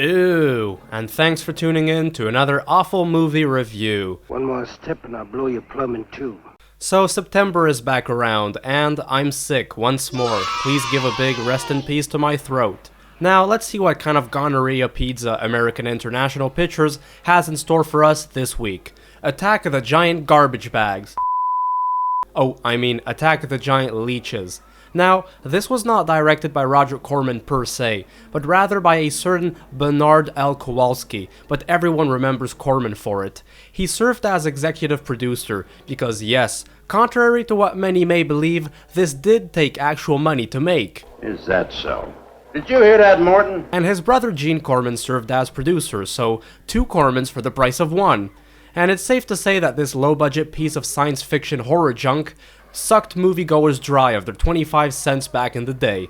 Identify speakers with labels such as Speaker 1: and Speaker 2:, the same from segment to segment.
Speaker 1: Ew, and thanks for tuning in to another awful movie review.
Speaker 2: One more step and I'll blow your plumbing too.
Speaker 1: So September is back around, and I'm sick once more. Please give a big rest in peace to my throat. Now, let's see what kind of gonorrhea pizza American International Pictures has in store for us this week. Attack of the Giant Garbage Bags. Oh, I mean Attack of the Giant Leeches. Now, this was not directed by Roger Corman per se, but rather by a certain Bernard L. Kowalski, but everyone remembers Corman for it. He served as executive producer, because yes, contrary to what many may believe, this did take actual money to make.
Speaker 3: Is that so? Did you hear that, Morton?
Speaker 1: And his brother Gene Corman served as producer, so 2 Cormans for the price of 1. And it's safe to say that this low-budget piece of science fiction horror junk sucked moviegoers dry of their 25 cents back in the day.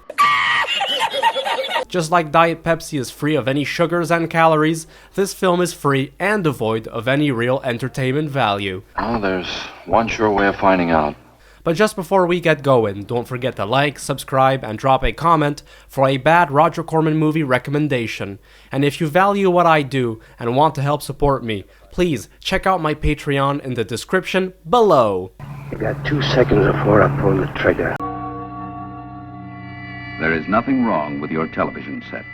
Speaker 1: Just like Diet Pepsi is free of any sugars and calories, this film is free and devoid of any real entertainment value.
Speaker 3: Oh, there's one sure way of finding out.
Speaker 1: But just before we get going, don't forget to like, subscribe, and drop a comment for a bad Roger Corman movie recommendation. And if you value what I do and want to help support me, please check out my Patreon in the description below.
Speaker 2: You got 2 seconds before I pull the trigger.
Speaker 4: There is nothing wrong with your television set.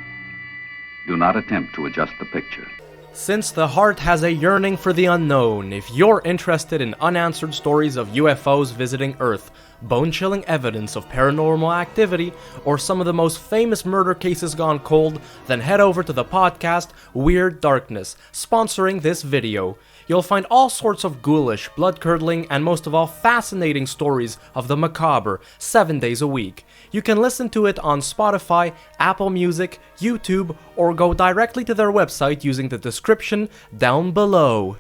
Speaker 4: Do not attempt to adjust the picture.
Speaker 1: Since the heart has a yearning for the unknown, if you're interested in unanswered stories of UFOs visiting Earth, bone-chilling evidence of paranormal activity, or some of the most famous murder cases gone cold, then head over to the podcast Weird Darkness, sponsoring this video. You'll find all sorts of ghoulish, blood-curdling, and most of all fascinating stories of the macabre 7 days a week. You can listen to it on Spotify, Apple Music, YouTube, or go directly to their website using the description down below.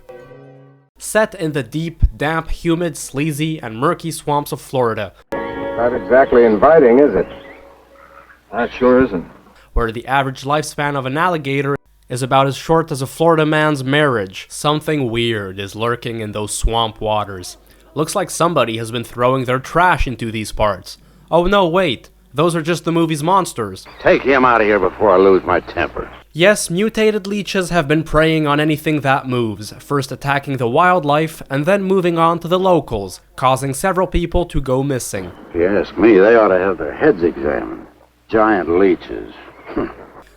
Speaker 1: Set in the deep, damp, humid, sleazy, and murky swamps of Florida.
Speaker 5: Not exactly inviting, is it?
Speaker 3: That sure isn't.
Speaker 1: Where the average lifespan of an alligator is about as short as a Florida man's marriage. Something weird is lurking in those swamp waters. Looks like somebody has been throwing their trash into these parts. Oh no, wait. Those are just the movie's monsters.
Speaker 3: Take him out of here before I lose my temper.
Speaker 1: Yes, mutated leeches have been preying on anything that moves, first attacking the wildlife and then moving on to the locals, causing several people to go missing.
Speaker 3: If you ask me, they ought to have their heads examined. Giant leeches.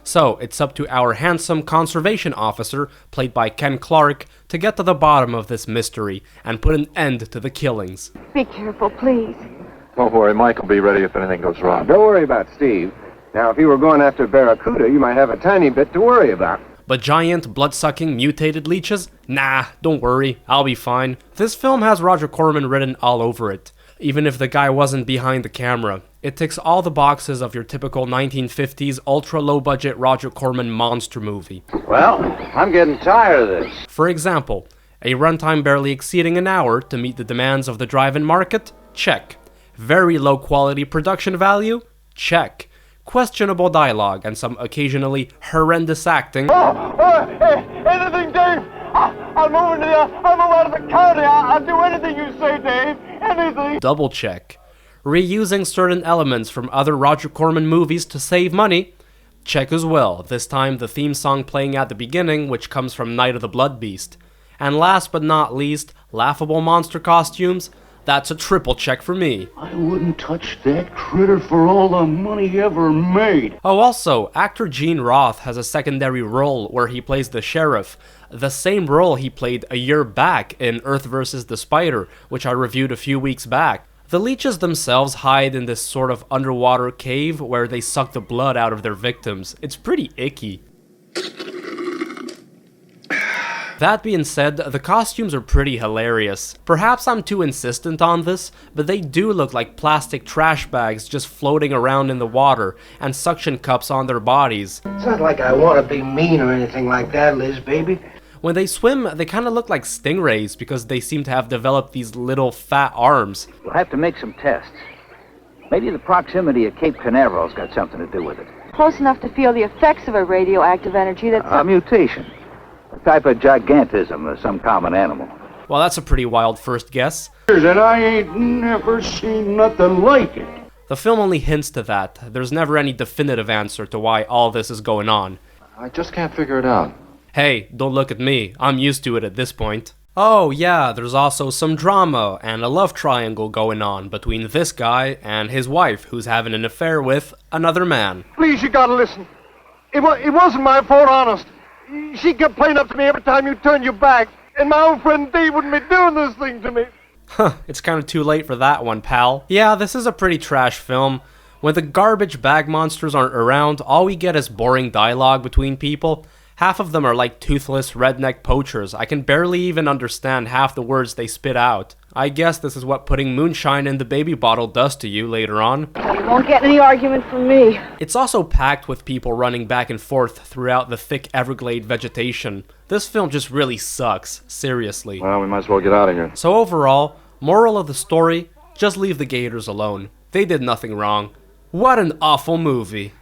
Speaker 1: So, it's up to our handsome conservation officer, played by Ken Clark, to get to the bottom of this mystery and put an end to the killings.
Speaker 6: Be careful, please.
Speaker 5: Don't worry, Mike will be ready if anything goes wrong.
Speaker 7: Don't worry about Steve. Now, if you were going after Barracuda, you might have a tiny bit to worry about.
Speaker 1: But giant, blood-sucking, mutated leeches? Nah, don't worry, I'll be fine. This film has Roger Corman written all over it, even if the guy wasn't behind the camera. It ticks all the boxes of your typical 1950s ultra-low-budget Roger Corman monster movie.
Speaker 3: Well, I'm getting tired of this.
Speaker 1: For example, a runtime barely exceeding an hour to meet the demands of the drive-in market? Check. Very low-quality production value? Check. Questionable dialogue and some occasionally horrendous acting?
Speaker 5: Anything, Dave! I'll move out of the county. I'll do anything you say, Dave. Anything.
Speaker 1: Double check. Reusing certain elements from other Roger Corman movies to save money? Check as well, this time the theme song playing at the beginning, which comes from Night of the Blood Beast. And last but not least, laughable monster costumes? That's a triple check for me.
Speaker 8: I wouldn't touch that critter for all the money he ever made.
Speaker 1: Oh, also, actor Gene Roth has a secondary role where he plays the sheriff, the same role he played a year back in Earth vs. the Spider, which I reviewed a few weeks back. The leeches themselves hide in this sort of underwater cave where they suck the blood out of their victims. It's pretty icky. That being said, the costumes are pretty hilarious. Perhaps I'm too insistent on this, but they do look like plastic trash bags just floating around in the water, and suction cups on their bodies.
Speaker 2: It's not like I want to be mean or anything like that, Liz, baby.
Speaker 1: When they swim, they kind of look like stingrays because they seem to have developed these little fat arms.
Speaker 9: We'll have to make some tests. Maybe the proximity of Cape Canaveral's got something to do with it.
Speaker 6: Close enough to feel the effects of a radioactive energy that's...
Speaker 9: A mutation. A type of gigantism of some common animal.
Speaker 1: Well, that's a pretty wild first guess.
Speaker 8: And I ain't never seen nothing like it.
Speaker 1: The film only hints to that. There's never any definitive answer to why all this is going on.
Speaker 10: I just can't figure it out.
Speaker 1: Hey, don't look at me. I'm used to it at this point. Oh yeah, there's also some drama and a love triangle going on between this guy and his wife, who's having an affair with another man.
Speaker 5: Please, you gotta listen. It wasn't my fault, honest. She kept playing up to me every time you turned your back, and my own friend Dave wouldn't be doing this thing to me.
Speaker 1: Huh, it's kind of too late for that one, pal. Yeah, this is a pretty trash film. When the garbage bag monsters aren't around, all we get is boring dialogue between people. Half of them are like toothless redneck poachers. I can barely even understand half the words they spit out. I guess this is what putting moonshine in the baby bottle does to you later on.
Speaker 6: You won't get any argument from me.
Speaker 1: It's also packed with people running back and forth throughout the thick Everglade vegetation. This film just really sucks, seriously.
Speaker 10: Well, we might as well get out of here.
Speaker 1: So overall, moral of the story, just leave the gators alone. They did nothing wrong. What an awful movie.